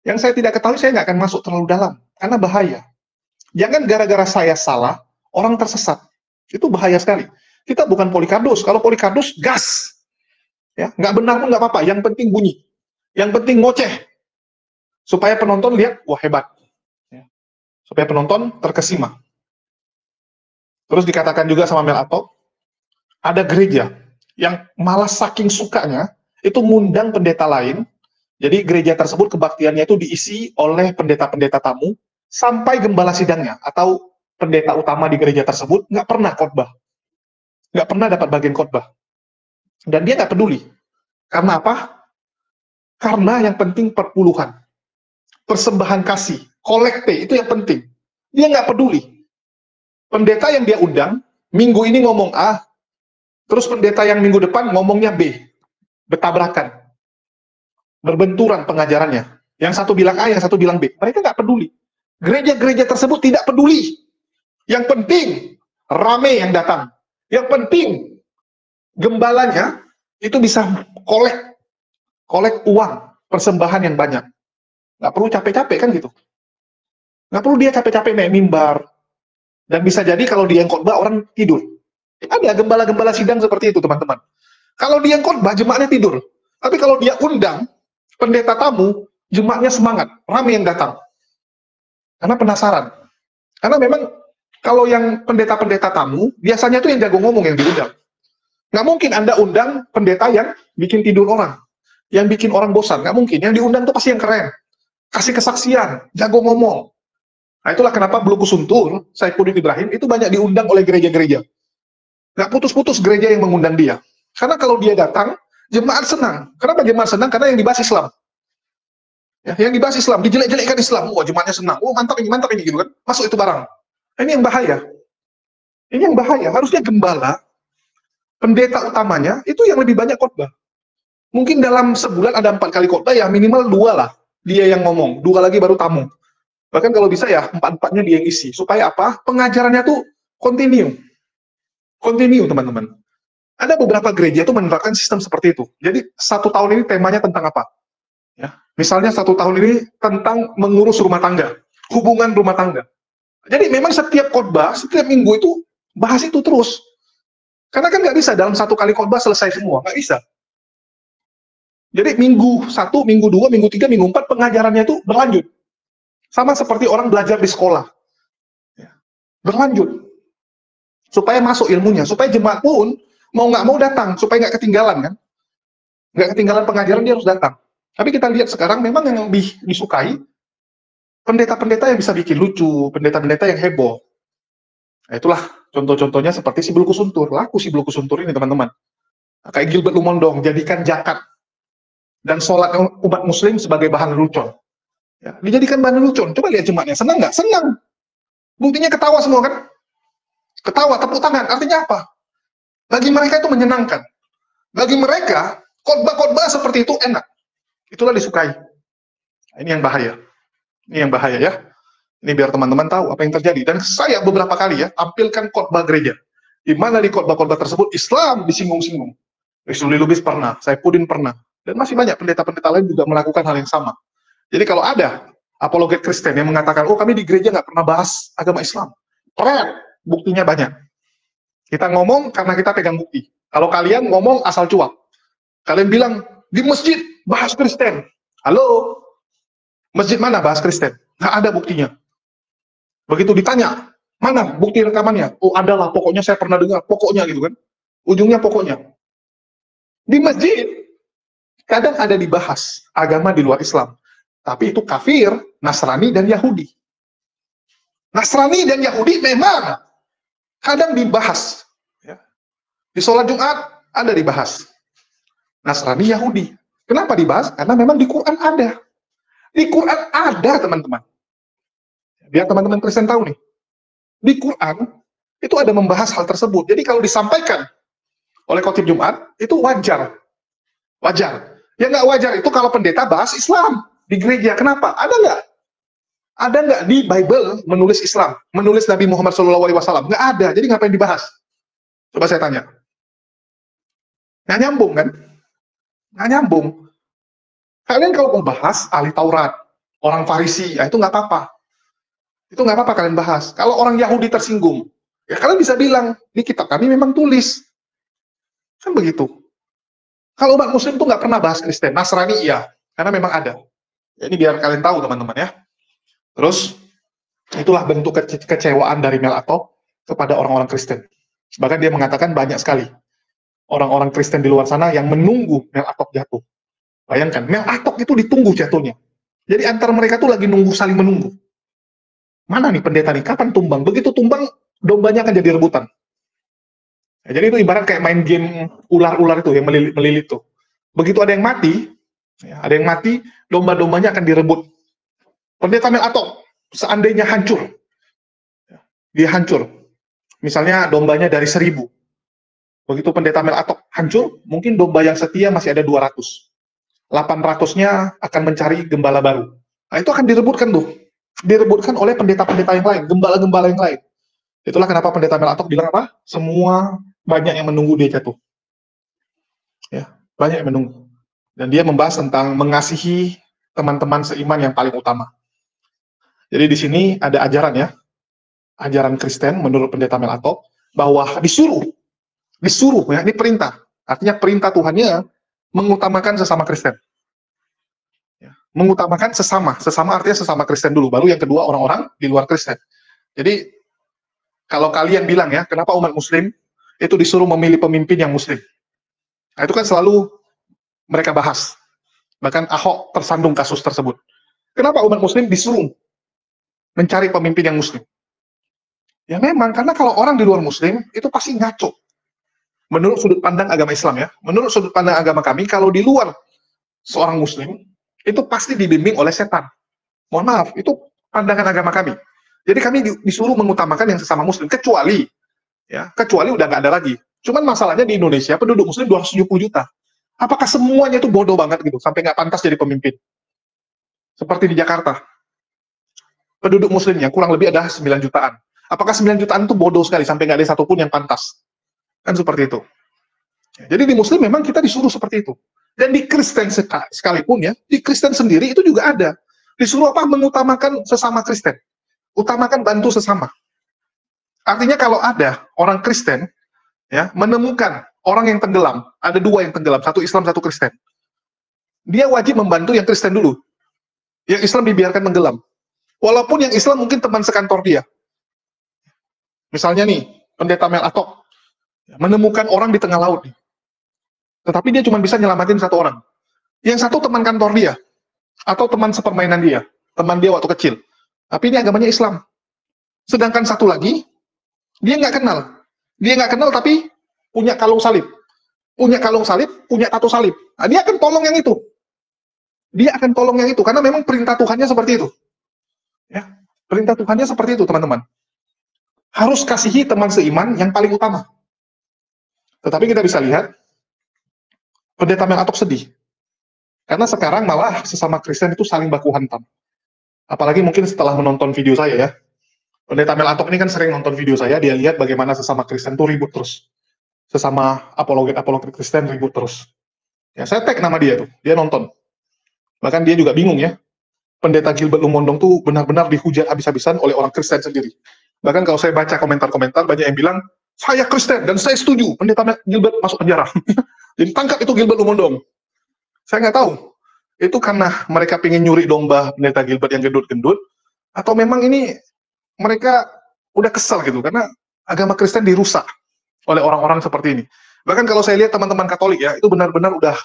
Yang saya tidak ketahui, saya nggak akan masuk terlalu dalam, karena bahaya. Jangan gara-gara saya salah, orang tersesat. Itu bahaya sekali. Kita bukan Polikardus. Kalau Polikardus, gas. Ya, nggak benar pun nggak apa-apa. Yang penting bunyi. Yang penting ngoceh. Supaya penonton lihat, wah hebat. Ya. Supaya penonton terkesima. Terus dikatakan juga sama Mel Atok, ada gereja yang malah saking sukanya, itu ngundang pendeta lain. Jadi gereja tersebut kebaktiannya itu diisi oleh pendeta-pendeta tamu, sampai gembala sidangnya, atau pendeta utama di gereja tersebut, nggak pernah khotbah. Nggak pernah dapat bagian khotbah. Dan dia nggak peduli. Karena apa? Karena yang penting perpuluhan. Persembahan kasih. Kolekte, itu yang penting. Dia nggak peduli. Pendeta yang dia undang, minggu ini ngomong A, terus pendeta yang minggu depan ngomongnya B. Bertabrakan. Berbenturan pengajarannya. Yang satu bilang A, yang satu bilang B. Mereka nggak peduli. Gereja-gereja tersebut tidak peduli. Yang penting, rame yang datang. Yang penting, gembalanya itu bisa kolek uang, persembahan yang banyak. Nggak perlu capek-capek kan gitu. Nggak perlu dia capek-capek naik mimbar. Dan bisa jadi kalau dia yang khotbah, orang tidur. Ada gembala-gembala sidang seperti itu, teman-teman. Kalau dia yang khotbah, jemaatnya tidur. Tapi kalau dia undang pendeta tamu, jemaatnya semangat, rame yang datang. Karena penasaran. Karena memang kalau yang pendeta-pendeta tamu, biasanya tuh yang jago ngomong yang diundang. Nggak mungkin Anda undang pendeta yang bikin tidur orang, yang bikin orang bosan. Nggak mungkin. Yang diundang tuh pasti yang keren. Kasih kesaksian, jago ngomong. Nah itulah kenapa Bloko Suntur, Saifuddin Ibrahim, itu banyak diundang oleh gereja-gereja. Nggak putus-putus gereja yang mengundang dia. Karena kalau dia datang, jemaat senang. Kenapa jemaat senang? Karena yang dibahas Islam. Ya, yang dibahas Islam, dijelek-jelekkan Islam. Wah, jemaatnya senang. Oh, mantap ini gitu kan. Masuk itu barang. Ini yang bahaya. Ini yang bahaya. Harusnya gembala, pendeta utamanya, itu yang lebih banyak khotbah. Mungkin dalam sebulan ada 4 kali khotbah, ya minimal 2 lah. Dia yang ngomong, 2 lagi baru tamu. Bahkan kalau bisa ya, 4-4-nya dia yang isi. Supaya apa? Pengajarannya tuh continue. Continue, teman-teman. Ada beberapa gereja itu menerapkan sistem seperti itu. Jadi, 1 tahun ini temanya tentang apa? Ya. Misalnya 1 tahun ini tentang mengurus rumah tangga. Hubungan rumah tangga. Jadi memang setiap khotbah, setiap minggu itu bahas itu terus. Karena kan nggak bisa dalam 1 kali khotbah selesai semua, nggak bisa. Jadi minggu 1, minggu 2, minggu 3, minggu 4 pengajarannya itu berlanjut. Sama seperti orang belajar di sekolah. Berlanjut. Supaya masuk ilmunya, supaya jemaat pun mau nggak mau datang, supaya nggak ketinggalan kan. Nggak ketinggalan pengajaran, dia harus datang. Tapi kita lihat sekarang memang yang lebih disukai pendeta-pendeta yang bisa bikin lucu, pendeta-pendeta yang heboh. Nah, itulah contoh-contohnya seperti si Bloko Suntur. Laku si Bloko Suntur ini, teman-teman. Nah, kayak Gilbert Lumondong, jadikan zakat dan sholat umat muslim sebagai bahan lelucon. Ya, dijadikan bahan lelucon. Coba lihat jemaatnya, senang nggak? Senang. Buktinya ketawa semua kan? Ketawa, tepuk tangan. Artinya apa? Bagi mereka itu menyenangkan. Bagi mereka, khotbah-khotbah seperti itu enak. Itulah disukai. Nah, ini yang bahaya. Ini yang bahaya ya. Ini biar teman-teman tahu apa yang terjadi. Dan saya beberapa kali ya, tampilkan khotbah gereja. Di mana di khotbah-khotbah tersebut, Islam disinggung-singgung. Rizuli Lubis pernah, Saifuddin pernah. Dan masih banyak pendeta-pendeta lain juga melakukan hal yang sama. Jadi kalau ada apologet Kristen yang mengatakan, oh kami di gereja nggak pernah bahas agama Islam. Keren, buktinya banyak. Kita ngomong karena kita pegang bukti. Kalau kalian ngomong asal cuap. Kalian bilang, di masjid bahas Kristen. Halo? Masjid mana bahas Kristen? Nggak ada buktinya. Begitu ditanya, mana bukti rekamannya? Oh adalah, pokoknya saya pernah dengar, pokoknya gitu kan. Ujungnya pokoknya. Di masjid, kadang ada dibahas agama di luar Islam. Tapi itu kafir, Nasrani, dan Yahudi. Nasrani dan Yahudi memang kadang dibahas. Ya. Di sholat Jumat ada dibahas. Nasrani, Yahudi. Kenapa dibahas? Karena memang di Quran ada. Di Quran ada, teman-teman. Biar teman-teman Kristen tahu nih. di Quran itu ada membahas hal tersebut. Jadi kalau disampaikan oleh khotib Jumat itu wajar. Wajar. Yang nggak wajar itu kalau pendeta bahas Islam di gereja. Kenapa? Ada nggak? Ada nggak di Bible menulis Islam, menulis Nabi Muhammad SAW? Nggak ada. Jadi ngapain dibahas? Coba saya tanya. Nggak nyambung kan? Nggak nyambung. Kalian kalau mau bahas ahli Taurat, orang Farisi, ya itu nggak apa-apa. Itu nggak apa-apa kalian bahas. Kalau orang Yahudi tersinggung, ya kalian bisa bilang, di kitab kami memang tulis. Kan begitu. Kalau umat Muslim tuh nggak pernah bahas Kristen, Nasrani iya, karena memang ada. Ya, ini biar kalian tahu teman-teman ya. Terus, itulah bentuk kekecewaan dari Mel Atok kepada orang-orang Kristen. Bahkan dia mengatakan banyak sekali orang-orang Kristen di luar sana yang menunggu Mel Atok jatuh. Bayangkan, Mel Atok itu ditunggu jatuhnya. Jadi antara mereka tuh lagi nunggu, saling menunggu. Mana nih pendeta nih, kapan tumbang? Begitu tumbang, dombanya akan jadi rebutan. Ya, jadi itu ibarat kayak main game ular-ular itu, yang melilit tuh. Begitu ada yang mati, domba-dombanya akan direbut. Pendeta Mel Atok, seandainya hancur, dia hancur. Misalnya dombanya dari 1000. Begitu pendeta Mel Atok hancur, mungkin domba yang setia masih ada 200. 800-nya akan mencari gembala baru. Nah, itu akan direbutkan tuh. Direbutkan oleh pendeta-pendeta yang lain, gembala-gembala yang lain. Itulah kenapa pendeta Mel Atok bilang apa? Semua banyak yang menunggu dia jatuh. Ya, banyak yang menunggu. Dan dia membahas tentang mengasihi teman-teman seiman yang paling utama. Jadi di sini ada ajaran ya. Ajaran Kristen menurut pendeta Mel Atok bahwa disuruh ya, ini perintah. Artinya perintah Tuhannya mengutamakan sesama Kristen. Ya, mengutamakan sesama artinya sesama Kristen dulu, baru yang kedua orang-orang di luar Kristen. Jadi kalau kalian bilang ya, kenapa umat Muslim itu disuruh memilih pemimpin yang Muslim? Nah, itu kan selalu mereka bahas. Bahkan Ahok tersandung kasus tersebut. Kenapa umat Muslim disuruh mencari pemimpin yang Muslim? Ya memang, karena kalau orang di luar Muslim itu pasti ngaco. Menurut sudut pandang agama Islam ya, menurut sudut pandang agama kami, kalau di luar seorang Muslim, itu pasti dibimbing oleh setan. Mohon maaf, itu pandangan agama kami. Jadi kami disuruh mengutamakan yang sesama Muslim, kecuali udah nggak ada lagi. Cuman masalahnya di Indonesia, penduduk Muslim 270 juta. Apakah semuanya itu bodoh banget gitu, sampai nggak pantas jadi pemimpin? Seperti di Jakarta, penduduk Muslimnya kurang lebih ada 9 jutaan. Apakah 9 jutaan itu bodoh sekali, sampai nggak ada satupun yang pantas? Kan seperti itu. Jadi di Muslim memang kita disuruh seperti itu. Dan di Kristen sekalipun ya, di Kristen sendiri itu juga ada. Disuruh apa? Mengutamakan sesama Kristen. Utamakan bantu sesama. Artinya kalau ada orang Kristen ya menemukan orang yang tenggelam, ada 2 yang tenggelam, satu Islam, satu Kristen. Dia wajib membantu yang Kristen dulu. Yang Islam dibiarkan tenggelam. Walaupun yang Islam mungkin teman sekantor dia. Misalnya nih, pendeta Mel Atok menemukan orang di tengah laut. Tetapi dia cuma bisa nyelamatin 1 orang. Yang satu teman kantor dia, atau teman sepermainan dia, teman dia waktu kecil. Tapi ini agamanya Islam. Sedangkan satu lagi, dia nggak kenal. Dia nggak kenal tapi punya kalung salib. Punya kalung salib, punya tato salib. Nah, dia akan tolong yang itu. Dia akan tolong yang itu, karena memang perintah Tuhannya seperti itu. Ya, perintah Tuhannya seperti itu, teman-teman. Harus kasihi teman seiman yang paling utama. Tetapi kita bisa lihat, pendeta Mel Atok sedih. Karena sekarang malah sesama Kristen itu saling baku hantam. Apalagi mungkin setelah menonton video saya ya. Pendeta Mel Atok ini kan sering nonton video saya, dia lihat bagaimana sesama Kristen itu ribut terus. Sesama apologet Kristen ribut terus. Ya, saya tag nama dia tuh, dia nonton. Bahkan dia juga bingung ya. Pendeta Gilbert Lumondong tuh benar-benar dihujat habis-habisan oleh orang Kristen sendiri. Bahkan kalau saya baca komentar-komentar, banyak yang bilang, saya Kristen dan saya setuju pendeta Gilbert masuk penjara. Jadi tangkap itu Gilbert Lumondong. Saya nggak tahu. Itu karena mereka pengen nyuri domba pendeta Gilbert yang gendut-gendut, atau memang ini mereka udah kesal gitu, karena agama Kristen dirusak oleh orang-orang seperti ini. Bahkan kalau saya lihat teman-teman Katolik ya, itu benar-benar udah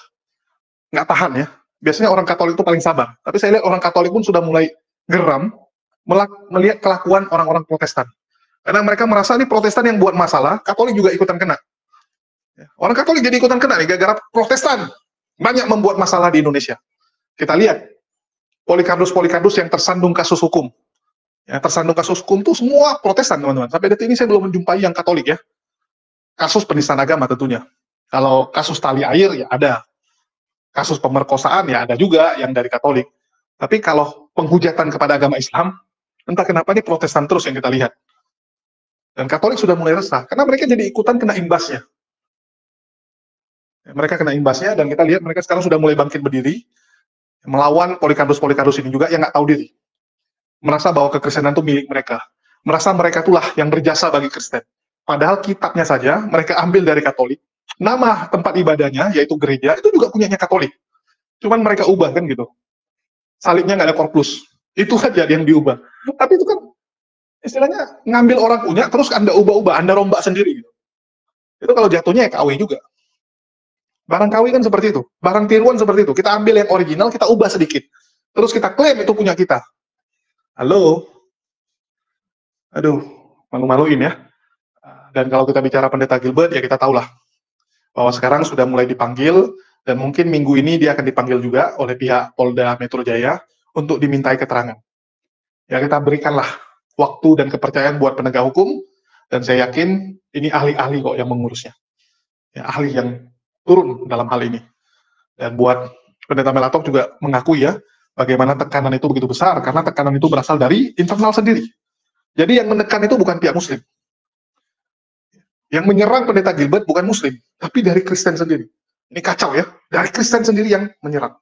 nggak tahan ya. Biasanya orang Katolik itu paling sabar. Tapi saya lihat orang Katolik pun sudah mulai geram melihat kelakuan orang-orang Protestan. Karena mereka merasa ini Protestan yang buat masalah, Katolik juga ikutan kena. Orang Katolik jadi ikutan kena nih, gara-gara Protestan banyak membuat masalah di Indonesia. Kita lihat, Polycarpus yang tersandung kasus hukum. Ya, tersandung kasus hukum tuh semua Protestan, teman-teman. Sampai detik ini saya belum menjumpai yang Katolik ya. Kasus penistaan agama tentunya. Kalau kasus tali air ya ada. Kasus pemerkosaan ya ada juga yang dari Katolik. Tapi kalau penghujatan kepada agama Islam, entah kenapa ini Protestan terus yang kita lihat. Dan Katolik sudah mulai resah, karena mereka jadi ikutan kena imbasnya. Mereka kena imbasnya, dan kita lihat mereka sekarang sudah mulai bangkit berdiri, melawan Polikarpus ini juga yang nggak tahu diri. Merasa bahwa kekristenan itu milik mereka. Merasa mereka itulah yang berjasa bagi Kristen. Padahal kitabnya saja mereka ambil dari Katolik. Nama tempat ibadahnya, yaitu gereja, itu juga punyanya Katolik. Cuman mereka ubah kan gitu. Salibnya nggak ada korpus. Itu saja yang diubah. Tapi itu kan istilahnya ngambil orang punya, terus Anda ubah-ubah, Anda rombak sendiri. Gitu. Itu kalau jatuhnya ya KW juga. Barang KW kan seperti itu. Barang tiruan seperti itu. Kita ambil yang original, kita ubah sedikit. Terus kita klaim itu punya kita. Halo? Aduh, malu-maluin ya. Dan kalau kita bicara pendeta Gilbert, ya kita tahulah bahwa sekarang sudah mulai dipanggil, dan mungkin minggu ini dia akan dipanggil juga oleh pihak Polda Metro Jaya untuk dimintai keterangan. Ya kita berikanlah waktu dan kepercayaan buat penegak hukum, dan saya yakin ini ahli-ahli kok yang mengurusnya. Ya, ahli yang turun dalam hal ini. Dan buat pendeta Melatok juga mengakui ya, bagaimana tekanan itu begitu besar, karena tekanan itu berasal dari internal sendiri. Jadi yang menekan itu bukan pihak Muslim. Yang menyerang pendeta Gilbert bukan Muslim, tapi dari Kristen sendiri. Ini kacau ya, dari Kristen sendiri yang menyerang.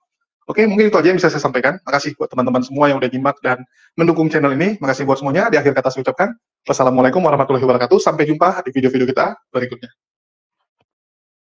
Oke, mungkin itu aja yang bisa saya sampaikan. Makasih buat teman-teman semua yang udah nyimak dan mendukung channel ini. Makasih buat semuanya. Di akhir kata saya ucapkan, wassalamualaikum warahmatullahi wabarakatuh. Sampai jumpa di video-video kita berikutnya.